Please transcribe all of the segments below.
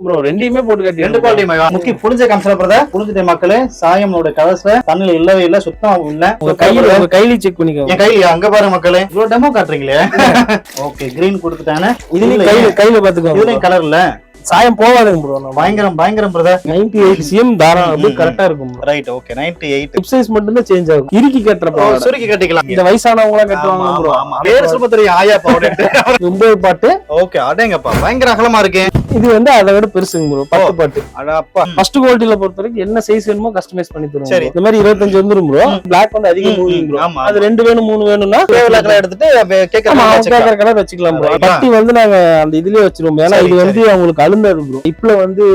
Bro ரெண்டையுமே போட்டு கட்டி ரெண்டு குவாலிட்டி முக்கிய புரிஞ்ச காமிச்சல பிரதர். புரிஞ்சுட்ட மக்களே, சாயமோட கலர்ஸ்ல தண்ணில இல்லவே இல்ல, சுத்தம் இல்ல. கையில செக் பண்ணிக்கோ. என் கையில அங்க பாருங்க மக்களே, இவ்வளவு டெமோ காட்டுறீங்களே. ஓகே, கிரீன் கொடுத்துட்டானே. இதுலயும் கையில பாத்துக்கோ. இதுலயும் கலர் இல்ல, சாயம் போவாதுங்க ப்ரோ. பயங்கரம் பிரதர். 98 cm தாராளமா கரெக்டா இருக்கும். Right, okay. 98 ஹிப் சைஸ் மட்டும் தான் சேஞ்ச் ஆகும். இறுக்கி கட்டறப்ப சுருக்கி கட்டிக்கலாம். இந்த வயசானவங்க எல்லாம் கட்டுவாங்க ப்ரோ. பேர் சொல்ல தெரியும், ஆயா பவுடர். 9 பாட்டு. ஓகே, அடேங்கப்பா பயங்கர அகலமா இருக்கு. இது வந்து அதை விட பெருசுங்க ப்ரோ, 10 பாட்டு. அடப்பா. ஃபர்ஸ்ட் குவாலிட்டில பொறுத்த வரைக்கும் என்ன சைஸ் வேணுமோ கஸ்டமைஸ் பண்ணி தருவோம். சரி, இந்த மாதிரி 25 வந்துரும் ப்ரோ. Black வந்து அதிக மூவிங் ப்ரோ. அது 2 வேணும் 3 வேணும்னா ஃபேவரட் கலர் எடுத்துட்டு கேக்குற கலர் வச்சுக்கலாம் ப்ரோ. பட்டி வந்து நாங்க அந்த இதுலயே வச்சிருவோம். ஏன்னா இது வந்து அவங்களுக்கு அழுந்தாது ப்ரோ. இப்பல வந்து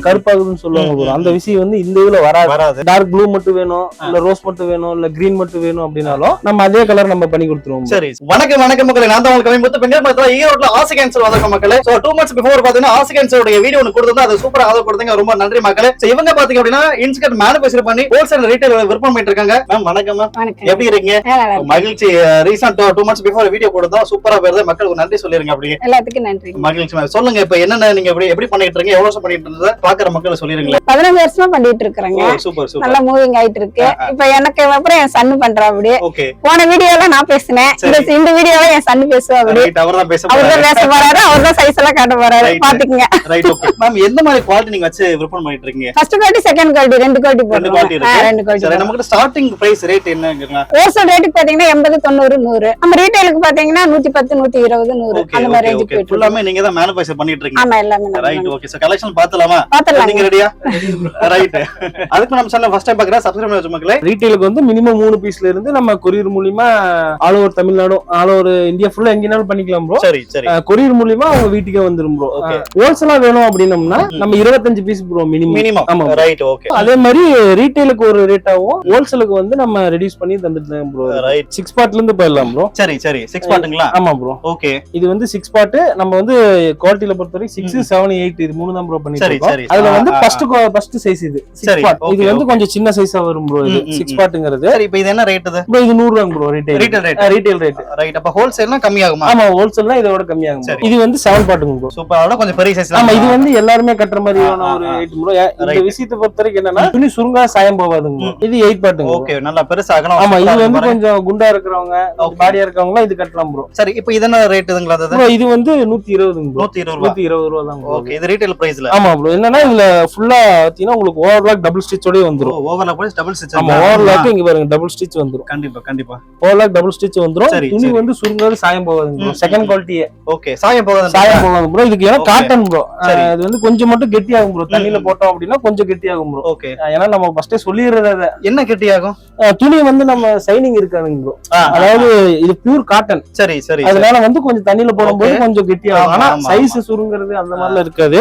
கருப்பாகுதுன்னு சொல்லுவாங்க ப்ரோ. அந்த விஷயம் வந்து இந்த இதுல வராது. டார்க் ப்ளூ மட்டும் வேணும், இல்ல ரோஸ் மட்டும் வேணும், இல்ல கிரீன் மட்டும் வேணும் அப்படினாலும் நம்ம அதே கலர் நம்ம பண்ணி கொடுத்துருவோம். சரி, வணக்கம் மக்களே. நான் தான் உங்களுக்கு கவிமுத்து பெண்கள் மருத்துவ ஈரோட்ல ஆசை கேன்சர் வந்திருக்க மக்களே. சோ 2 months பிஃபோர் பாத்தீங்கன்னா ஆசை கேன்சரோட வீடியோ ஒன்னு கொடுத்திருந்தா, அது சூப்பரா ஆதரவு கொடுத்தீங்க, ரொம்ப நன்றி மக்களே. சோ இவங்க பாத்தீங்க அப்படின்னா இன்ஸ்கட் மேனுஃபேக்சர் பண்ணி ஹோல்சேல் ரீட்டைல் விற்பனை பண்ணிட்டு இருக்காங்க. மேம் வணக்கம் மேம், எப்படி இருக்கீங்க? மகிழ்ச்சி. ரீசன்ட் 2 months பிஃபோர் வீடியோ கொடுத்தோம், சூப்பரா வருது. மக்களுக்கு நன்றி சொல்லிருங்க. அப்படியே எல்லாத்துக்கும் நன்றி. மகிழ்ச்சி மேம். சொல்லுங்க, இப்போ என்னென்ன நீங்க எப்படி பண்ணிட்டு இருக்கீங்க, எவ்வளவு வருஷம் பண்ணிட்டு இருந்தது பாக்குற மக்கள் சொல்லிருங்களேன். 15 வருஷமா பண்ணிட்டு இருக்கறேங்க. சூப்பர் சூப்பர், நல்ல மூவிங் ஆயிட்டு இருக்கு. இப்போ எனக்கு அப்புறம் என் சன் பண்றா. அப்படியே ஓகே, போன வீடியோல நான் பேசினேன், இந்த வீடியோல என் சன் பேசுவா. அப்படியே அவர்தான் பேச போறாரு, அவர்தான் சைஸ் எல்லாம் காட்ட போறாரு, பாத்துக்கங்க. Right, okay ma'am. எந்த மாதிரி குவாலிட்டி நீங்க வச்சு விற்பனை பண்ணிட்டு இருக்கீங்க? ஃபர்ஸ்ட் குவாலிட்டி, செகண்ட் குவாலிட்டி, ரெண்டு குவாலிட்டி போடுறோம். ரெண்டு குவாலிட்டி. சரி, நமக்கு ஸ்டார்டிங் பிரைஸ் ரேட் என்னங்கங்க? ஹோல்சேல் ரேட்டுக்கு பாத்தீங்கன்னா 80, 90, 100. நம்ம ரீட்டைலுக்கு பாத்தீங்கன்னா 110, 120, 100 அந்த மாதிரி ரேஞ்ச் போயிட்டு இருக்கு. எல்லாமே நீங்க தான் மேனுஃபேக்சர் பண்ணிட்டு இருக்கீங்க? ஆமா, எல்லாமே. Right, okay. சோ கலெக்ஷன் பார்த்தலாமா? நீங்க ரெடியா? ரைட். அதுக்கு நம்ம சேனல் ஃபர்ஸ்ட் டைம் பார்க்கறா, சப்ஸ்கிரைப் பண்ணி வச்சுக்கோங்களே. ரீட்டைலுக்கு வந்து மினிமம் 3 பீஸ்ல இருந்து நம்ம கொரியர் மூலமா all over Tamil Nadu, all over India ஃபுல்லா எங்கனாலும் பண்ணிக்கலாம் ப்ரோ. சரி சரி. கொரியர் மூலமா அவங்க வீட்டுக்கே வந்துரும் ப்ரோ. ஹோல்சேலா வேணும் அப்படினோம்னா நம்ம 25 பீஸ் ப்ரோ மினிமம். ஆமா, ரைட், ஓகே. அதே மாதிரி ரீட்டைலுக்கு ஒரு ரேட் ஆகும், ஹோல்சேலுக்கு வந்து நம்ம ரெடியூஸ் பண்ணி தந்துட்டோம் ப்ரோ. ரைட். 6 பார்ட்ல இருந்து போயிடலாம் ப்ரோ. சரி சரி, 6 பார்ட்டுங்களா? ஆமா ப்ரோ. ஓகே. இது வந்து 6 பார்ட். நம்ம வந்து குவாலிட்டில பொறுத்தவரை 6, 7, 8 இது மூணு தான் ப்ரோ பண்ணிட்டு இருக்கோம். அதுல வந்து ஃபர்ஸ்ட் சைஸ் இது 6 பார்ட். இது வந்து கொஞ்சம் சின்ன சைஸா வரும் ப்ரோ. இது 6 பார்ட்ங்கிறது. சரி, இப்போ இது என்ன ரேட் இது? ப்ரோ இது 100 ரூபாய் ப்ரோ. Retail rate. ரைட். அப்ப ஹோல்சேல்னா கம்மி ஆகுமா? ஆமா, ஹோல்சேல்னா இதோட கம்மி ஆகும். இது வந்து 7 பார்ட்டுங்க ப்ரோ. சூப்பர். அதோட கொஞ்சம் பெரிய சைஸ்ல. ஆமா, இது வந்து எல்லாரும் கட்டுற மாதிரியான ஒரு ஐட்டம் ப்ரோ. இந்த விஷயத்தை பொறுத்தவரைக்கும் என்னன்னா துணி சுருங்கா சாயம் போகாதுங்க. இது 8 பார்ட்டுங்க. ஓகே, நல்லா பெருசா ஆகணும். ஆமா, இது வந்து கொஞ்சம் குண்டா இருக்கிறவங்க, பாடியா இருக்கவங்க இது கட்டலாம் ப்ரோ. சரி, இப்போ இது என்ன ரேட் இதுங்களா? அது இது வந்து 120 ப்ரோ. 120 ரூபாய் தான் ப்ரோ. ஓகே, இது ரீட்டைல் பிரைஸ்ல. ஆமா ப்ரோ. என்னன்னா இதுல ஃபுல்லா பாத்தீங்கன்னா உங்களுக்கு ஓவர்லாக் டபுள் ஸ்டிச்சோட வந்துரும். ஓவர்லாக் போய் டபுள் ஸ்டிச். ஆமா, ஓவர்லாக் இங்க பாருங்க டபுள் ஸ்டிச் வந்துரும். கண்டிப்பா கண்டிப்பா. ஓவர்லாக் டபுள் ஸ்டிச் வந்துரும். துணி வந்து சுருங்காது சாயம் போகாதுங்க ப்ரோ. செகண்ட் குவாலிட்டியே. ஓகே, சாயம் போகாது ப்ரோ. இதுக்கு ஏன்னா காட்டன் ப்ரோ. இது வந்து கொஞ்சம் மட்டும் கெட்டியாகும் ப்ரோ. தண்ணில போட்டோம் அப்படின்னா கொஞ்சம் கெட்டியாகும் ப்ரோ. ஓகே. ஏன்னா நம்ம ஃபர்ஸ்டே சொல்லிடுறது அத. என்ன கெட்டியாகும்? துணி வந்து நம்ம ஷைனிங் இருக்காதுங்க ப்ரோ. அதாவது இது பியூர் காட்டன். சரி சரி. அதனால வந்து கொஞ்சம் தண்ணில போடும்போது கொஞ்சம் கெட்டியாகும். ஆனா சைஸ் சுருங்குறது அந்த மாதிரிலாம் இருக்காது.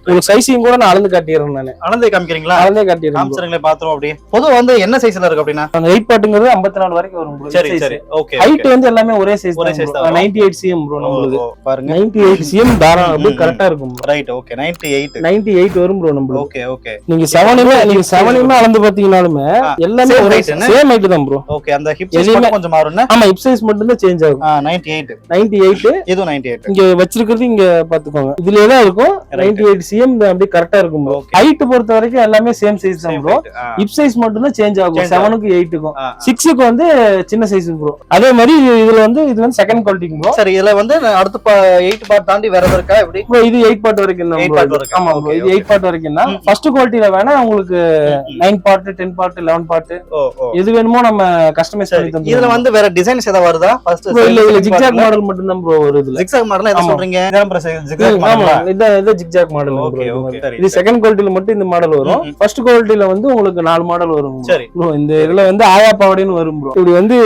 உங்களுக்கு சைஸையும் கூட நான் அளந்து காட்டிடுறேன். நான் அளந்தே காமிக்கிறீங்களா? அளந்தே காட்டிடுறேன். காமிச்சறீங்களே பாத்துறோம். அப்படியே பொதுவா வந்து என்ன சைஸ்ல இருக்கு அப்படினா? அந்த 8 பார்ட்ங்கிறது 54 வரைக்கும் வரும் ப்ரோ. சரி சரி. ஓகே. ஹைட் வந்து எல்லாமே ஒரே சைஸ் தான். 98 cm ப்ரோ நம்மளுது. பாருங்க 98 cm தாராளமா கரெக்ட்டா இருக்கும். Right, okay. 98 வரும் ப்ரோ நம்மளுது. Okay okay. நீங்க 7 அளந்து பாத்தீங்கனாலுமே எல்லாமே ஒரே சேம் ஹைட் தான் ப்ரோ. ஓகே. அந்த ஹிப் சைஸ் மட்டும் கொஞ்சம் மாறும்னா? ஆமா, ஹிப் சைஸ் மட்டும் தான் சேஞ்ச் ஆகும். 98 இது 98. இங்க வச்சிருக்கிறது இங்க பாத்துக்கோங்க. இதுலயே தான் இருக்கும். 98 cm அப்படியே கரெக்ட்டா இருக்கும் ப்ரோ. ஹைட் பொறுத்த வரைக்கும் எல்லாமே சேம் சைஸ் தான் ப்ரோ. ஹிப் சைஸ் மட்டும் தான் சேஞ்ச் ஆகும். 7க்கு 8க்கு 6க்கு வந்து சின்ன சைஸ் ப்ரோ. அதே மாதிரி இது வந்து செகண்ட் குவாலிட்டி ப்ரோ. சரி, இதுல வந்து அடுத்து 8 பார்ட் தாண்டி வேற எது இருக்கா? எப்படி ப்ரோ? இது 8 பார்ட் வரைக்கும் தான் ப்ரோ. ஆமா ப்ரோ, இது 8 பார்ட் வரைக்கும் தான். ஃபர்ஸ்ட் குவாலிட்டில வேணா உங்களுக்கு 9 பார்ட், 10 பார்ட், 11 பார்ட் எது வேணுமோ நம்ம கஸ்டமைஸ் பண்ணி தந்துறோம். இதுல வந்து வேற டிசைன்ஸ் ஏதாவது வருதா? ஃபர்ஸ்ட் இல்ல ஜிக்ஜாக் மாடல் மட்டும் தான் ப்ரோ வருது. ஜிக்ஜாக் மாடல்னா என்ன சொல்றீங்க? Zigzag model. இது ஜிக்ஜாக் மாடல் ப்ரோ. ஓகே. இது செகண்ட் குவாலிட்டில மட்டும் இந்த மாடல் வரும். ஃபர்ஸ்ட் குவாலிட்டில வந்து உங்களுக்கு 4 மாடல் வரும். சரி ப்ரோ. இந்த இதுல வந்து ஆயா பாவடைன்னு வரும் ப்ரோ. இது வந்து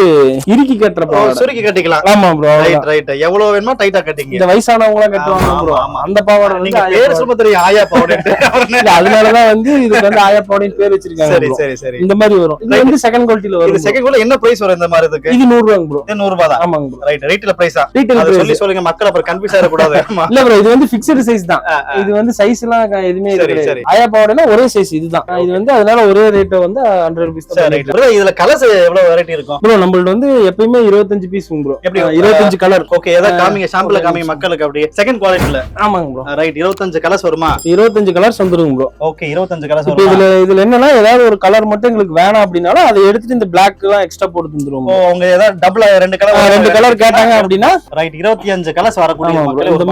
இறுக்கி கட்டற பாவாடை. சுருக்கி கட்டிக்கலாம். ஆமா ப்ரோ. Right right. எவ்வளவு வேணுமோ டைட்டா கட்டிங்க. இந்த வயசானவங்க எல்லாம் கட்டுவாங்க ப்ரோ. அந்த பாவாடை வந்து பேர் சொல்ல தெரியும் ஆயா பாவாடை. அதனால தான் வந்து இதுக்கு வந்து ஆயா பாவடைன்னு பேர் வச்சிருக்காங்க. சரி சரி சரி. இந்த மாதிரி வரும். இது வந்து செகண்ட் குவாலிட்டில வரும். இது செகண்ட் குவாலிட்டி என்ன பிரைஸ் வரும் இந்த மாதிரி இதுக்கு? இது 100 ரூபாய் ப்ரோ. 100 ரூபாய் தான். ஆமாங்க ப்ரோ. ரைட். ரீட்டைல் பிரைஸா? ரீட்டைல் பிரைஸ் சொல்லுங்க, மக்கள் அப்புறம் கன்ஃபியூஸ் ஆக கூடாது. இல்ல ப்ரோ, இது வந்து ஃபிக்ஸ்டு சைஸ் தான். இது வந்து சைஸ் எல்லாம் எதுமே இல்ல. ஆயா பாவடைனா ஒரே சைஸ் இதுதான். இது வந்து அதனால ஒரே ரேட் வந்து 100 ரூபீஸ் தான். ரைட். இதுல கலர்ஸ் எவ்வளவு வெரைட்டி இருக்கும் ப்ரோ? நம்மள்ட்ட வந்து எப்பவுமே 25 பீஸ் ப்ரோ. எப்படி 25 கலர். ஓகே. ஏதா காமிங்க, சாம்பிள் காமிங்க மக்களுக்கு. அப்படியே செகண்ட் குவாலிட்டில. ஆமாங்க. ப்ரோ. ரைட் 25 கலர்ஸ் வருமா? 25 கலர்ஸ் வந்துருங்க ப்ரோ. ஓகே 25 கலர்ஸ் இப்போ வருமா? இதுல என்னன்னா ஏதாவது ஒரு கலர் மட்டும் எங்களுக்கு வேணாம் அப்படின்னாலும் அதை எடுத்துட்டு இந்த Black எல்லாம் எக்ஸ்ட்ரா போட்டு தந்துருவோம். ஓ உங்க ஏதாவது டபுள் ரெண்டு கலர் கேட்டாங்க அப்படின்னா ரைட் 25 கலர்ஸ் வரக்கூடிய மக்களே இந்த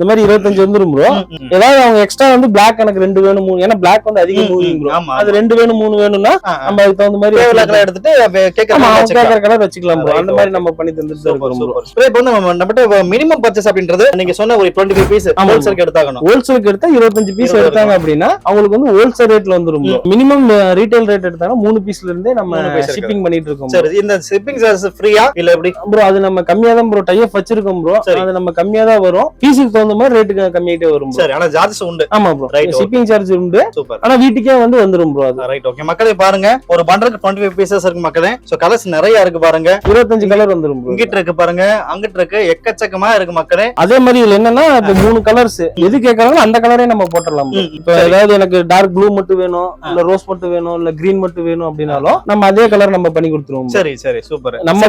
மாதிரி 25 வந்துரும் ப்ரோ. ஏதாவது அவங்க எக்ஸ்ட்ரா வந்து Black எனக்கு 2 வேணும் 3, ஏன்னா Black வந்து அதிக மூவிங் ப்ரோ. அது 2 வேணும் 3 வேணும்னா நம்ம அதுக்கு தகுந்த மாதிரி கலர் எடுத்துட்டு கேக்குற கலர் வச்சுக்கலாம் ப்ரோ. அந்த மாதிரி நம்ம பண்ணி தந்துட்டு இருக்கோம் ப்ரோ. இப்போ நம்மட்ட மினிமம் பர்ச்சேஸ் அப்படின்றது நீங்க சொன்ன ஒரு 25 பீஸ் ஹோல்சேலுக்கு எடுத்தாகணும். ஹோல்சேலுக்கு எடுத்தா 25 பீஸ் எடுத்தாங்க அப்படின்னா அவங்களுக்கு வந்து ஹோல்சேல் ரேட்ல வந்துரும் ப்ரோ. மினிமம் ரீட்டைல் ரேட் எடுத்தாங்கன்னா 3 பீஸ்ல இருந்தே நம்ம ஷிப்பிங் பண்ணிட்டு இருக்கோம். சரி இந்த ஷிப்பிங் சார்ஜ் ஃப்ரீயா இல்ல எப்படி ப்ரோ? அது நம்ம கம்மியா தான் ப்ரோ டைப் வச்சிருக்கோம் ப்ரோ. அது நம்ம கம்மியா தான் வரும். பீஸுக்கு தகுந்த மாதிரி ரேட் கம்மியாயிட்டே வரும். சரி ஆனா சார்ஜஸ் உண்டு. ஆமா ப்ரோ, ஷிப்பிங் சார்ஜ் உண்டு. சூப்பர். ஆனா வீட்டுக்கே வந்துரும் ப்ரோ அது. ரைட் ஓகே மக்களே பாருங்க ஒரு பண்டலுக்கு 25 பீசஸ் இருக்கு மக்களே. சோ கலர்ஸ் நிறைய இருக்கு பாருங்க. 25 கலர் வந்துரும் ப்ரோ. இங்கிட்ட இருக்கு பாருங்க, அங்கிட்ட இருக்கு, எக்கச்சக்கமா இருக்கு மக்களே. அதே மாதிரி இதுல என்னன்னா இப்ப 3 கலர்ஸ் எது கேக்குறாங்களோ அந்த கலரே நம்ம போட்டுடலாம். இப்ப ஏதாவது எனக்கு டார்க் ப்ளூ மட்டும் வேணும், இல்ல ரோஸ் மட்டும் வேணும், இல்ல கிரீன் மட்டும் வேணும் அப்படின்னாலும் நம்ம அதே கலர் நம்ம பண்ணி கொடுத்துருவோம். சரி சரி சூப்பர். நம்ம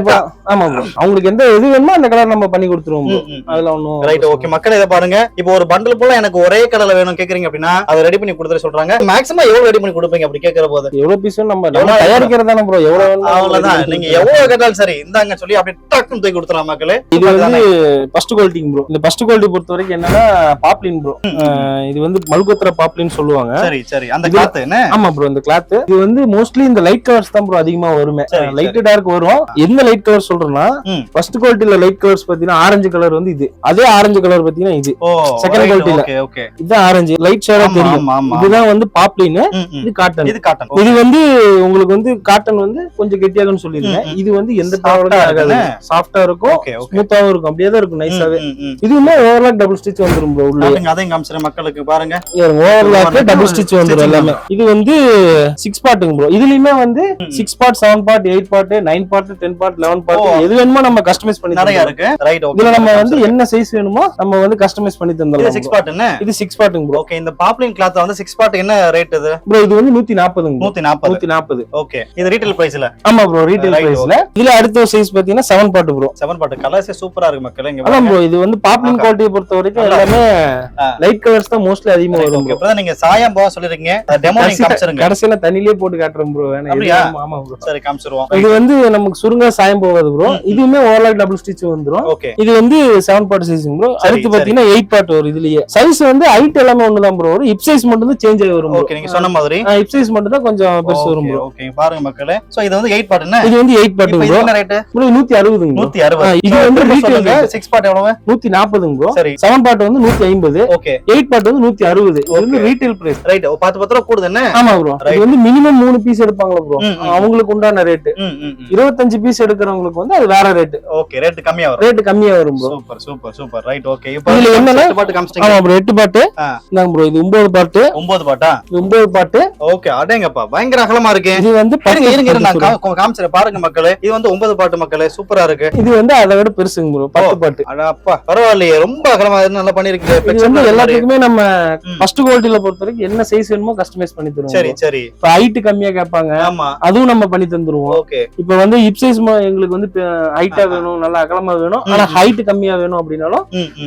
ஆமா ப்ரோ, அவங்களுக்கு எந்த எது வேணுமோ அந்த கலர் நம்ம பண்ணி கொடுத்துருவோம். அதுல ஒண்ணும் ரைட் ஓகே மக்களே இத பாருங்க. இப்போ ஒரு பண்டல் போல எனக்கு ஒரே கலர்ல வேணும் கேக்குறீங்க அப்படின்னா அதை ரெடி பண்ணி கொடுத்துற சொல்றாங்க. மேக்ஸிமம் எவ்வளவு ரெடி பண்ணி கொடுப்பீங்க அப்படி கேக்குற போது? எவ்வளவு பீஸ் நம்ம தயாரிக்கிறதானே ப்ரோ, எவ்வளவு வேணும் அவ்வளவுதான். நீங்க எவ்வளவு கேட்டாலும் சரி இந்தாங்க சொல்லி அப்படியே டக்குன்னு தூக்கி கொடுத்துறலாம் மக்களே. இது வந்து ஃபர்ஸ்ட் குவாலிட்டி ப்ரோ. இந்த ஃபர்ஸ்ட் குவாலிட்டி பொறுத்த வரைக்கும் என்னன்னா பாப்லின் ப்ரோ. இது வந்து மல்கோத்ரா பாப்லின் சொல்லுவாங்க. சரி சரி அந்த கிளாத் என்ன? ஆமா ப்ரோ, இந்த கிளாத் இது வந்து மோஸ்ட்லி இந்த லைட் கலர்ஸ் தான் ப்ரோ அதிகமா வருமே. லைட் டார்க் வரும். எந்த லைட் கலர் சொல்றேன்னா ஃபர்ஸ்ட் குவாலிட்டில லைட் கலர்ஸ் பாத்தீங்கன்னா ஆரஞ்சு கலர் வந்து இது, அதே ஆரஞ்சு கலர் பாத்தீங்கன்னா இது செகண்ட் குவாலிட்டில. ஓகே இது ஆரஞ்சு லைட் ஷேடா தெரியும். இதுதான் வந்து பாப்லின், இது காட்டன். இது வந்து உங்களுக்கு வந்து காட்டன் வந்து கொஞ்சம் கெட்டியாகன்னு சொல்லிருக்கேன். இது வந்து எந்த ப்ராப்ளமும் ஆகாது, சாஃப்ட்டா இருக்கும், ஸ்மூத்தாவும் இருக்கும், அப்படியே தான் இருக்கும், நைஸாவே. இதுவுமே ஓவர்லாக் டபுள் ஸ்டிச் வந்துரும் ப்ரோ. உள்ள அதையும் காமிச்சற மக்களுக்கு பாருங்க, ஓவர்லாக் டபுள் ஸ்டிச் வந்துரும் எல்லாமே. இது வந்து 6 பார்ட்டுங்க ப்ரோ. இதுலயுமே வந்து 6 part, 7 part, 8 part, 9 part, 10 part, 11 part எது வேணுமோ நம்ம கஸ்டமைஸ் பண்ணி நிறைய இருக்கு. Right okay. இதுல நம்ம வந்து என்ன சைஸ் வேணுமோ நம்ம வந்து கஸ்டமைஸ் பண்ணி தந்தறோம். இது 6 பார்ட் என்ன? இது 6 பார்ட்டுங்க ப்ரோ. ஓகே. இந்த பாப்லின் கிளாத் வந்து 6 பார்ட் என்ன ரேட் இது ப்ரோ? இது வந்து 140ங்க. 140. ஓகே. இது ரீட்டைல் பிரைஸ்ல? ஆமா ப்ரோ, ரீட்டைல் பிரைஸ்ல. இதுல அடுத்த சைஸ் பாத்தீங்கன்னா 7 பார்ட் ப்ரோ. 7 பார்ட் கலர்ஸ் சூப்பரா இருக்கு மக்களே. இங்க பாருங்க ப்ரோ, இது வந்து பாப்லின் குவாலிட்டியை பொறுத்த வரைக்கும் எல்லாமே லைட் கலர்ஸ் தான் மோஸ்ட்லி அதிகமா வரும். ஓகே. அப்புறம் நீங்க சாயம் போக சொல்லிருக்கீங்க, டெமோ நீங்க காமிச்சிருங்க. கடைசில தண்ணியிலே போட்டு காட்றோம் ப்ரோ. ஆமா ப்ரோ. சரி காமிச்சிருவோம். இது வந்து நமக்கு சுருங்க சாயம் போகாது ப்ரோ. இதுவுமே ஓவர்லாக் டபுள் ஸ்டிச் வந்துரும். ஓகே. இது வந்து 7 பார்ட் சைஸ்ங்க ப்ரோ. அடுத்து பாத்தீங்கன்னா 8 பார்ட் வரும். இதுலயே சைஸ் வந்து ஹைட் எல்லாமே ஒண்ணுதான் ப்ரோ. ஒரு ஹிப் சைஸ் மட்டும் தான் சேஞ்ச் ஆகி வரும். ஓகே. நீங்க சொன்ன மாதிரி ஹிப் சைஸ் மட்டும் தான் கொஞ்சம் பெருசு வரும் ப்ரோ. ஓகே. பாருங்க மக்களே, சோ இது வந்து 8 பார்ட் என்ன? இது வந்து 8 பார்ட் ப்ரோ. என்ன ரேட் ப்ரோ? 160ங்க. 160. இது வந்து ரீட்டைல்ங்க. 6 பார்ட் எவ்வளவு? 140ங்க ப்ரோ. சரி. 7 பார்ட் வந்து 150. ஓகே. 8 பார்ட் வந்து 160. இது வந்து ரீட்டைல் பிரைஸ். ரைட். 10 ரூபாய் கூடுது என்ன? ஆமா ப்ரோ. இது வந்து மினிமம் 3 பீஸ் எடுப்பாங்களா ப்ரோ, அவங்களுக்கு உண்டான ரேட். 25 பீஸ் எடுக்கிறவங்களுக்கு வந்து அது வேற ரேட். ஓகே. ரேட் கம்மியா வரும். ரேட் கம்மியா வரும் bro. Super super super. Right okay. இப்போ இதுல என்னன்னா 8 பார்ட் காமிச்சிட்டீங்க. ஆமா ப்ரோ, 8 பார்ட். இந்தாங்க ப்ரோ, இது 9 பார்ட். 9 பார்ட்டா? 9 பார்ட். ஓகே. அடேங்கப்பா, பயங்கர அகலமா இருக்கு. இது வந்து இருங்க நான் காமிச்சறேன் பாருங்க மக்களே. இது வந்து 9 பார்ட் மக்களே, சூப்பரா இருக்கு. இது வந்து அதை விட பெருசுங்க ப்ரோ, 10 பார்ட். அட அப்பா, பரவாயில்லையே, ரொம்ப அகலமா இருக்கு, நல்லா பண்ணிருக்கீங்க. இது வந்து எல்லாத்துக்குமே நம்ம ஃபர்ஸ்ட் குவாலிட்டில பொறுத்த வரைக்கும் என்ன சைஸ் வேணுமோ கஸ்டமைஸ் பண்ணி தருவோம். சரி சரி. இப்ப ஹைட் கம்மியா கேட்பாங்க, ஆமா, அதுவும் நம்ம பண்ணி தந்துருவோம். ஓகே. இப்ப வந்து ஹிப் சைஸ் எங்களுக்கு வந்து ஹைட்டா வேணும், நல்லா அகலமா வேணும், ஆனா ஹைட் கம்மியா வேணும் அப்படினாலும்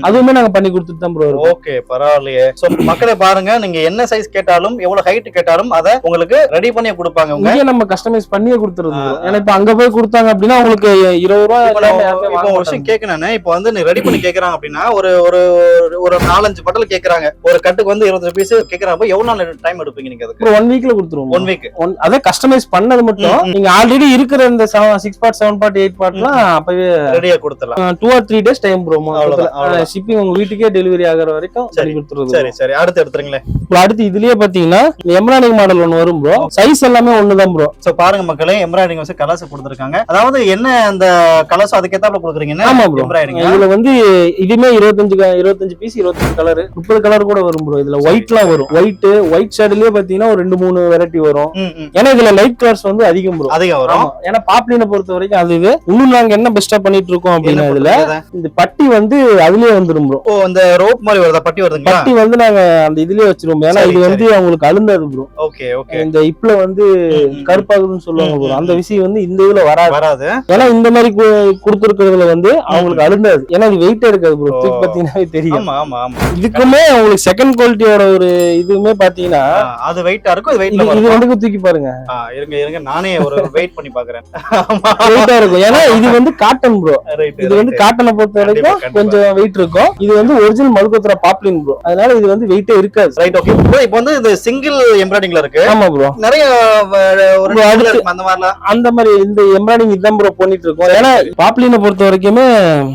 அதுவுமே நாங்க பண்ணி கொடுத்துட்டு தான் ப்ரோ இருக்கோம். ஓகே, பரவாயில்லையே. சோ மக்களே பாருங்க, நீங்க என்ன சைஸ் கேட்டாலும் எவ்வளவு ஹைட் கேட்டாலும் அத உங்களுக்கு ரெடி பண்ணி கொடுப்பாங்க. இங்க நம்ம கஸ்டமைஸ் பண்ணியே கொடுத்துருவோம். ஏன்னா இப்ப அங்க போய் கொடுத்தாங்க அப்படின்னா உங்களுக்கு 20 ரூபாய். இப்போ ஒரு விஷயம் கேட்கணும், இப்போ வந்து நீ ரெடி பண்ணி கேக்குறாங்க அப்படின்னா ஒரு ஒரு ஒரு 4-5 பட்டல் கேக்குறாங்க, ஒரு கட்டுக்கு வந்து 20 பீஸ் கேக்குறாங்க, எவ்வளவு நாள் டைம் எடுப்பீங்க நீங்க? அதுக்கு 1 வீக்ல கொடுத்துருவோம். 1 வீக். அத கஸ்டமைஸ் பண்ணது மட்டும் நீங்க ஆல்ரெடி இருக்கிற இந்த 6 பார்ட், 7 பார்ட், 8 பார்ட்லாம் அப்பவே ரெடியா கொடுத்துடலாம். 2 or 3 days time bro. Shipping உங்க வீட்டுக்கே டெலிவரி ஆகுற வரைக்கும் பண்ணி கொடுத்துருவோம். சரி சரி. அடுத்து எடுத்துறீங்களே. அடுத்து இதுலயே பாத்தீங்கன்னா எம்ப்ராய்டிங் மாடல் ஒன்னு வரும் ப்ரோ. சைஸ் எல்லாமே ஒண்ணுதான் ப்ரோ. சோ பாருங்க மக்களே, எம்ப்ராய்டிங் வச்சு கலர்ஸ் கொடுத்திருக்காங்க. அதாவது என்ன அந்த கலர்ஸ் அதுக்கு ஏத்தாப்புல கொடுக்குறீங்க? ஆமா ப்ரோ. எம்ப்ராய்டிங் இதுல வந்து இதுமே 25 பீஸ், 25 கலர், 30 கலர் கூட வரும் ப்ரோ. இதுல ஒயிட்லாம் வரும். ஒயிட் ஷேட்லயே பாத்தீங்கன்னா ஒரு 2-3 வெரைட்டி வரும். ஏன்னா இதுல லைட் கலர்ஸ் வந்து அதிகம் ப்ரோ, அதிகம் வரும். ஏன்னா பாப்லினை பொறுத்த வரைக்கும் அது இன்னும் நாங்க என்ன பெஸ்டா பண்ணிட்டு இருக்கோம் அப்படின்னா இதுல இந்த பட்டி வந்து அதுலயே வந்துரும் ப்ரோ. ஓ, அந்த ரோப் மாதிரி வருதா? பட்டி வருதுங்களா? பட்டி வந்து நாங்க அந்த இதுலயே வச்சிருவோம். ஏன்னா இது வந்து அவங்களுக்கு அழுந்தாது ப்ரோ. Okay okay. இந்த இப்ல வந்து கருப்பாகுதுன்னு சொல்லுவாங்க ப்ரோ, அந்த விஷயம் வந்து இந்த இதுல வராது. ஏன்னா இந்த மாதிரி கொடுத்துருக்கிறதுல வந்து அவங்களுக்கு அழுந்தாது. ஏன்னா இது வெயிட்டா இருக்காது ப்ரோ. தூக்கி பாத்தீங்கன்னா தெரியும். ஆமா ஆமா. இதுக்குமே உங்களுக்கு செகண்ட் குவாலிட்டியோட ஒரு இதுவுமே பாத்தீங்கன்னா அது வெயிட்டா இருக்கும், இது வெயிட்ல இது வரும். ரெண்டுக்கும் தூக்கி பாருங்க. இருங்க இருங்க நானே ஒரு வெயிட் பண்ணி பாக்குறேன். வெயிட்டா இருக்கும். ஏன்னா இது வந்து காட்டன் ப்ரோ. ரைட் இது வந்து காட்டனை பொறுத்த வரைக்கும் கொஞ்சம் வெயிட் இருக்கும். இது வந்து ஒரிஜினல் மல்கோத்ரா பாப்லின் ப்ரோ. அதனால இது வந்து வெயிட்டே இருக்காது. Right okay. இப்போ வந்து இது சிங்கிள் எம்ப்ராய்டிங்ல இருக்கு. ஆமா ப்ரோ. நிறைய ஒரு அந்த மாதிரிலாம் அந்த மாதிரி இந்த எம்ப்ராய்டிங் இதான் ப்ரோ பண்ணிட்டு இருக்கோம். ஏன்னா பாப்லினை பொறுத்த வரைக்குமே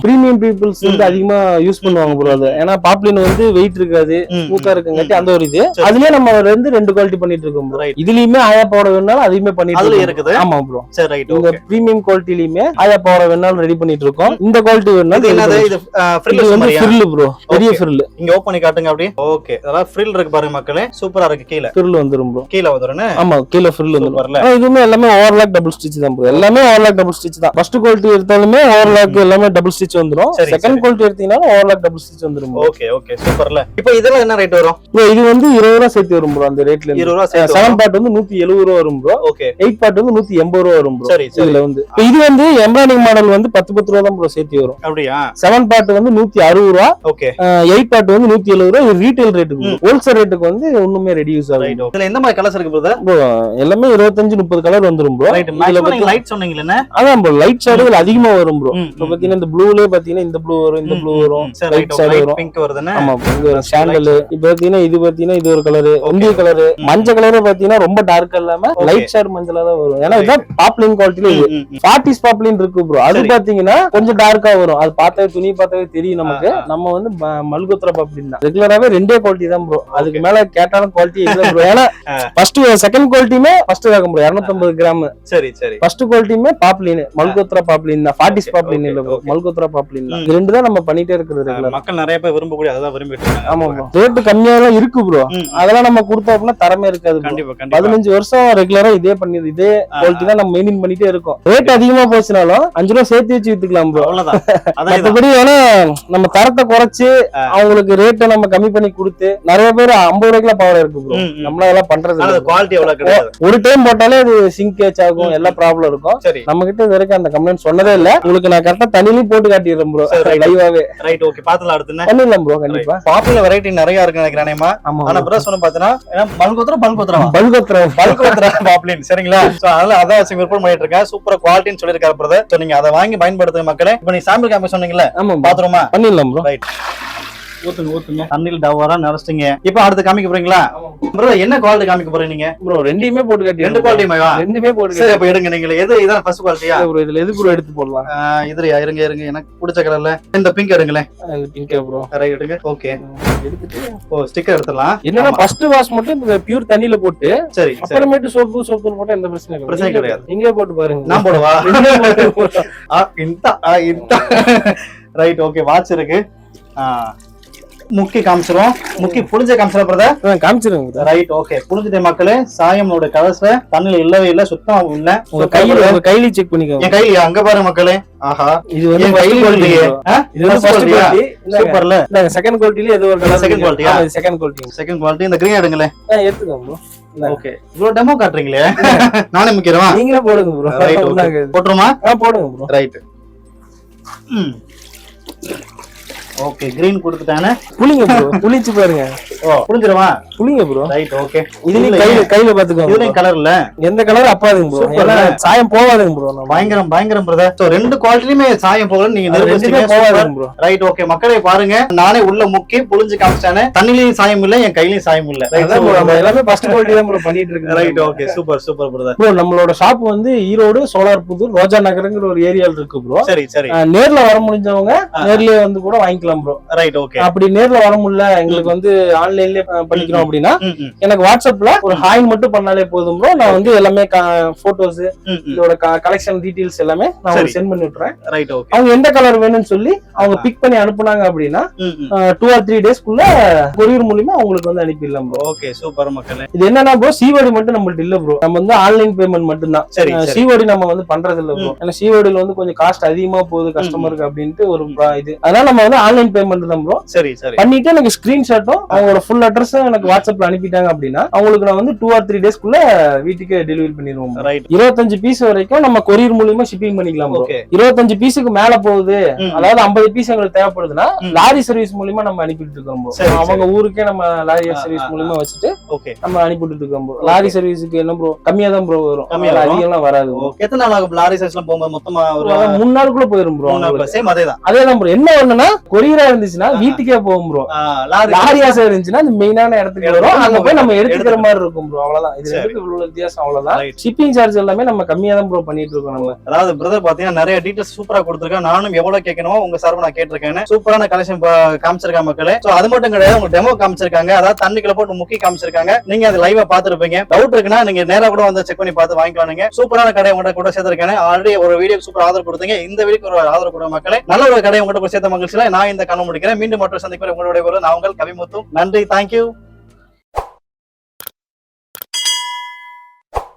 பிரீமியம் பீப்புள்ஸ் வந்து அதிகமா யூஸ் பண்ணுவாங்க ப்ரோ. அது ஏன்னா பாப்லின் வந்து வெயிட் இருக்காது, ஸ்மூத்தா இருக்குங்காட்டி அந்த ஒரு இது. அதுலயே நம்ம வந்து 2 குவாலிட்டி பண்ணிட்டு இருக்கோம் ப்ரோ. இதுலயுமே ஆயா பவுடர் வேணாலும் அதையுமே பண்ணிட்டு அதுல இருக்குது. ஆமா ப்ரோ. சரி ரைட் இந்த ஓகே. பிரீமியம் குவாலிட்டிலயுமே ஆயா பவுடர் வேணாலும் ரெடி பண்ணிட்டு இருக்கோம். இந்த குவாலிட்டி வேணாலும் என்னது இது ஃப்ரில் வந்து ஃப்ரில் ப்ரோ. பெரிய ஃப்ரில். இங்க ஓபன் பண்ணி காட்டுங்க அப்படியே. ஓகே. அதாவது ஃப்ரில் இருக்கு பாருங்க மக்களே. சூப்பரா இருக்கு. கீழ ஃப்ரில் வந்துரும் ப்ரோ. கீழ வந்துருன்னு. ஆமா கீழ ஃப்ரில் வந்துரும். இதுமே எல்லாமே ஓவர்லாக் டபுள் ஸ்டிட்ச் தான் ப்ரோ. எல்லாமே ஓவர்லாக் டபுள் ஸ்டிட்ச் தான். ஃபர்ஸ்ட் குவாலிட்டி எடுத்தாலுமே ஓவர்லாக் எல்லாமே டபுள் ஸ்டிட்ச் வந்துரும். செகண்ட் குவாலிட்டி எடுத்தீங்கன்னா ஓவர்லாக் டபுள் ஸ்டிட்ச் வந்துரும். ஓகே ஓகே சூப்பர்ல. இப்போ இதெல்லாம் என்ன ரேட் வரும் ப்ரோ? இது வந்து 20 ரூபாய் சேர்த்து வரும் ப்ரோ. அந்த ரேட்ல 20 ரூபாய் சேர்த்து. 7 பார்ட் வந்து 170 ரூபாய் வரும் ப்ரோ. ஓகே. 8 பார்ட் வந்து 180 ரூபாய் வரும் ப்ரோ. சரி சரி. இதுல வந்து இது வந்து எம்ப்ராய்டிங் மாடல் வந்து 10 ரூபாய் தான் ப்ரோ சேர்த்து வரும். அப்படியே 7 பார்ட் வந்து 160 ரூபாய். ஓகே. 8 பார்ட் வந்து 170 ரூபாய். இது ரீட்டைல் ரேட்டுக்கு. ஹோல்சேல் ரேட்டுக்கு வந்து ஒண்ணுமே ரெடியூஸ் ஆகும். ரைட். இதுல எந்த மாதிரி கலர்ஸ் இருக்கு பிரதர்? ப்ரோ எல்லாமே 25-30 கலர் வந்துரும் ப்ரோ. ரைட். மேட்ச் லைட் சொன்னீங்களே என்ன? அதான் ப்ரோ லைட் ஷேடுகள் அதிகமா வரும் ப்ரோ. இப்போ பாத்தீங்கன்னா இந்த ப்ளூலயே பாத்தீங்கன்னா இந்த ப்ளூ வரும், இந்த ப்ளூ வரும், லைட் ஷேடு வரும், பிங்க் வருதுன்னா. ஆமா இது ஒரு சாண்டல். இப்போ பாத்தீங்கன்னா இது ஒரு கலர், இந்திய கலர், மஞ்சள் கலரே பாத்தீங்கன்னா ரொம்ப டார்க் இல்லாம லைட் ஷேட் மஞ்சளா தான் வரும். ஏன்னா இதான் பாப்லின் குவாலிட்டில இது 40s பாப்லின் இருக்கு ப்ரோ. அது பாத்தீங்கன்னா கொஞ்சம் டார்க்கா வரும். அது பார்த்தாவே துணி பார்த்தாவே தெரியும் நமக்கு. நம்ம வந்து மல்கோத்ரா பாப்லின் தான். ரெகுலராவே 2 குவாலிட்டி தான் ப்ரோ. அதுக்கு மேல கேட்டாலும் குவாலிட்டி இல்ல ப்ரோ. ஏன்னா ஃபர்ஸ்ட் செகண்ட் குவாலிட்டியுமே ஃபர்ஸ்ட் ரகம் ப்ரோ 250 கிராம். சரி சரி. ஃபர்ஸ்ட் குவாலிட்டியுமே பாப்லின் மல்கோத்ரா பாப்லின் தான். 40s பாப்லின் இல்ல ப்ரோ, மல்கோத்ரா பாப்லின் தான். இது ரெண்டு தான் நம்ம பண்ணிட்டே இருக்கிறது ரெகுலர். மக்கள் நிறைய பேர் விரும்பக்கூடிய அதான் விரும்பிட்டு இருக்காங்க. ஆமா ப்ரோ. ரேட் கம்மியா தான் இருக்கு ப்ரோ. அதெல்லாம் நம்ம கொடுத்தோம் அப்படின்னா தரமே இருக்காது. கண்டிப்பா 15 வருஷம் ரெகுலரா இதே பண்ணிது, இதே குவாலிட்டி தான் நம்ம மெயின்டைன் பண்ணிட்டே இருக்கோம். ரேட் அதிகமா போச்சுனாலும் 5 ரூபாய் சேர்த்து வச்சு வித்துக்கலாம் ப்ரோ. அவ்வளவுதான். மத்தபடி ஏன்னா நம்ம தரத்தை குறைச்சு அவங்களுக்கு ரேட்டை நம்ம கம்மி பண்ணி கொடுத்து நிறைய பேர் 50 ரூபாய்க்குலாம் பவர் இருக்கு ப்ரோ. நம்மள அதெல்லாம் பண்றது இல்ல. குவாலிட்டி எவ்வளவு கிடையாது. ஒரு டைம் போட்டாலே அது சிங்க் கேட்ச் ஆகும், எல்லா ப்ராப்ளம் இருக்கும். நம்ம கிட்ட இது வரைக்கும் அந்த கம்ப்ளைண்ட் சொன்னதே இல்ல. உங்களுக்கு நான் கரெக்டா தண்ணிலையும் போட்டு காட்டிடுறேன் ப்ரோ லைவாவே. Right okay. பாத்துலாம் அடுத்து பண்ணிடலாம் ப்ரோ. கண்டிப்பா பாப்புலர் வெரைட்டி நிறைய இருக்கு நினைக்கிறேன். ஆனா பிரதர் சொன்ன பாத்தீங்கன்னா மல்கோத்ரா பாப்லின் சரிங்களா? சோ அதனால அதான் வச்சு விற்பனை பண்ணிட்டு இருக்கேன். சூப்பரா குவாலிட்டின்னு சொல்லிருக்காரு பிரதர். சோ நீங்க அதை வாங்கி பயன்படுத்துங்க மக்களே. இப்போ நீ சாம்பிள் காமி சொன்னீங்கல்ல, பாத்துருமா? பண்ணிடலாம் ப்ரோ. ரைட். ஊத்துங்க தண்ணில டவரா நரஸ்டிங்க. இப்போ அடுத்து காமிக்க போறீங்களா ப்ரோ? என்ன குவாலிட்டி காமிக்க போறீங்க நீங்க ப்ரோ? ரெண்டையுமே போட்டு காட்டி. ரெண்டு குவாலிட்டியுமே ரெண்டுமே போட்டு. சரி அப்ப எடுங்க. நீங்க எது இதான் ஃபர்ஸ்ட் குவாலிட்டியா ப்ரோ? இதுல எது ப்ரோ எடுத்து போடலாம்? இதுல இருங்க எனக்கு பிடிச்ச கலர்ல இந்த பிங்க் எடுங்களே. இந்த பிங்க் ப்ரோ. ரைட் எடுங்க. ஓகே எடுத்துட்டு ஸ்டிக்கர் எடுத்துறலாம். என்னன்னா ஃபர்ஸ்ட் வாஷ் மட்டும் இந்த பியூர் தண்ணில போட்டு சரி அப்புறமேட்டு சோப்பு போட்டா எந்த பிரச்சனை கிடையாது. நீங்களே போட்டு பாருங்க. நான் போடவா? இந்த ரைட் ஓகே. வாட்ச் இருக்கு. முக்கி காமிச்சிரும். முக்கி புளிஞ்ச காமிச்சிரும் பிரதர். காமிச்சிருங்க. Right okay. புளிஞ்சிட்ட மக்களே சாயமோட கலர்ஸ்ல தண்ணில இல்லவே இல்ல, சுத்தமா இல்ல. உங்க கையில செக் பண்ணிக்கோங்க. என் கையில அங்க பாருங்க மக்களே. ஆஹா இது வந்து கையில குவாலிட்டி. இது வந்து ஃபர்ஸ்ட் குவாலிட்டி. சூப்பர்ல. இந்த செகண்ட் குவாலிட்டில ஏதோ ஒரு கலர். செகண்ட் குவாலிட்டியா? Second quality. Second quality. இந்த கிரீன் எடுங்களே. எடுத்துக்கோங்க ப்ரோ. ஓகே. ப்ரோ டெமோ காட்றீங்களே. நானே முக்கிரமா. நீங்களே போடுங்க ப்ரோ. Right okay. போட்றோமா? போடுங்க ப்ரோ. ரைட். ஓகே கிரீன் கொடுத்துட்டானே. புளிங்க ப்ரோ. புளிச்சு பாருங்க. ஓ புளிஞ்சிரவா? புளிங்க ப்ரோ. Right okay. இதுல கையில பாத்துக்கோங்க. இதுல கலர் இல்ல. எந்த கலர் அப்பாதுங்க ப்ரோ. ஏன்னா சாயம் போவாதுங்க ப்ரோ. பயங்கரம் பிரதர். சோ ரெண்டு குவாலிட்டிலயுமே சாயம் போகல நீங்க நிரூபிச்சீங்க. போவாதுங்க ப்ரோ. Right okay. மக்களே பாருங்க. நானே உள்ள முக்கி புளிஞ்சு காமிச்சானே. தண்ணிலயும் சாயம் இல்ல, என் கையிலயும் சாயம் இல்ல. எல்லாமே ஃபர்ஸ்ட் குவாலிட்டி தான் ப்ரோ பண்ணிட்டு இருக்கு. Right okay. Super brother. Bro நம்மளோட ஷாப் வந்து ஈரோடு சோலார் புதூர் ரோஜா நகர்ங்கிற ஒரு ஏரியால இருக்கு ப்ரோ. சரி சரி. நேர்ல வர முடிஞ்சவங்க நேர்லயே வந்து கூட வாங்கிக்கலாம் ப்ரோ. Right okay. அப்படி நேர்ல வர முடியல, எங்களுக்கு வந்து ஆன்லைன்லயே பண்ணிக்கிறோம் அப்படின்னா எனக்கு வாட்ஸ்அப்ல ஒரு ஹாய் மட்டும் பண்ணாலே போதும் ப்ரோ. நான் வந்து எல்லாமே போட்டோஸ் இதோட கலெக்ஷன் டீடைல்ஸ் எல்லாமே நான் உங்களுக்கு சென்ட் பண்ணி விட்டுறேன். Right okay. அவங்க எந்த கலர் வேணும்னு சொல்லி அவங்க பிக் பண்ணி அனுப்புனாங்க அப்படின்னா 2 or 3 டேஸ்க்குள்ள கொரியர் மூலமா அவங்களுக்கு வந்து அனுப்பிடலாம் ப்ரோ. ஓகே சூப்பர் மக்களே. இது என்னன்னா ப்ரோ சிஓடி மட்டும் நம்மள்ட்ட இல்ல ப்ரோ. நம்ம வந்து ஆன்லைன் பேமெண்ட் மட்டும் தான். சிஓடி நம்ம வந்து பண்றது இல்ல ப்ரோ. ஏன்னா சிஓடில வந்து கொஞ்சம் காஸ்ட் அதிகமா போகுது கஸ்டமருக்கு அப்படின்ட்டு ஒரு இது. அதனால நம்ம வந்து ஆன்லைன் பேமெண்ட் தான் ப்ரோ. சரி சரி. பண்ணிட்டு எனக்கு ஸ்கிரீன்ஷாட்டும் அவங்களோட ஃபுல் அட்ரஸும் எனக்கு வாட்ஸ்அப்ல அனுப்பிட்டாங்க அப்படின்னா அவங்களுக்கு நான் வந்து 2 or 3 டேஸ்க்குள்ள வீட்டுக்கு டெலிவரி பண்ணிடுவோம். ரைட். 25 பீஸ் வரைக்கும் நம்ம கொரியர் மூலியமா ஷிப்பிங் பண்ணிக்கலாம் ப்ரோ. ஓகே. 25 பீஸுக்கு மேல போகுது, அதாவது 50 பீஸ் எங்களுக்கு தேவைப்படுதுன்னா லாரி சர்வீஸ் மூலியமா நம்ம அனுப்பிட்டு இருக்கோம் ப்ரோ. அவங்க ஊருக்கே நம்ம லாரி சர்வீஸ் மூலியமா வச்சுட்டு நம்ம அனுப்பிட்டு இருக்கோம் ப்ரோ. லாரி சர்வீஸுக்கு என்ன ப்ரோ கம்மியா தான் ப்ரோ வரும், அதிகம்லாம் வராது. எத்தனை நாள் ஆகும் லாரி சர்வீஸ்லாம் போகும்போது? மொத்தமா ஒரு 3 நாளுக்குள்ள போயிரும் ப்ரோ. சேம் அதேதான் ப்ரோ. என்ன ஒண்ணுன்னா கொரியரா இருந்துச்சுன்னா வீட்டுக்கே போகும் ப்ரோ. லாரியாசா இருந்துச்சுன்னா அந்த மெயினான இடத்துக்கு வரும், அங்க போய் நம்ம எடுத்துக்கிற மாதிரி இருக்கும் ப்ரோ. அவ்வளவுதான், இது ரெண்டுக்கும் இவ்வளவு வித்தியாசம். அவ்வளவுதான். ஷிப்பிங் சார்ஜ் எல்லாமே நம்ம கம்மியா தான் ப்ரோ பண்ணிட்டு இருக்கோம் நம்ம. அதாவது பிரதர் பாத்தீங்கன்னா நிறைய டீடைல்ஸ் சூப்பரா கொடுத்துருக்கேன். நானும் எவ்வளவு கேட்கணுமோ உங்க சார்பு நான் கேட்டிருக்கேன். சூப்பரான கலெக்ஷன் காமிச்சிருக்காங்க மக்களே. சோ அது மட்டும் கிடையாது, உங்க டெமோ காமிச்சிருக்காங்க, அதாவது தண்ணிக்குள்ள போட்டு முக்கி காமிச்சிருக்காங்க. நீங்க அது லைவா பாத்துருப்பீங்க. டவுட் இருக்குன்னா நீங்க நேரா கூட வந்து செக் பண்ணி பார்த்து வாங்கிக்கலாம். நீங்க சூப்பரான கடை உங்கள்கிட்ட கூட சேர்த்திருக்கேன். ஆல்ரெடி ஒரு வீடியோ சூப்பர் ஆதரவு கொடுத்தீங்க, இந்த வீடியோக்கு ஒரு ஆதரவு கொடுங்க மக்களே. நல்ல ஒரு கடை உங்கள்கிட்ட சேர்த்த மகிழ்ச்சியில நான் இந்த கண்ணு முடிக்கிறேன். மீண்டும் மற்றொரு சந்திப்பு உங்களுடைய நான் உங்கள் கவிமுத்து. நன்றி, தேங்க்யூ.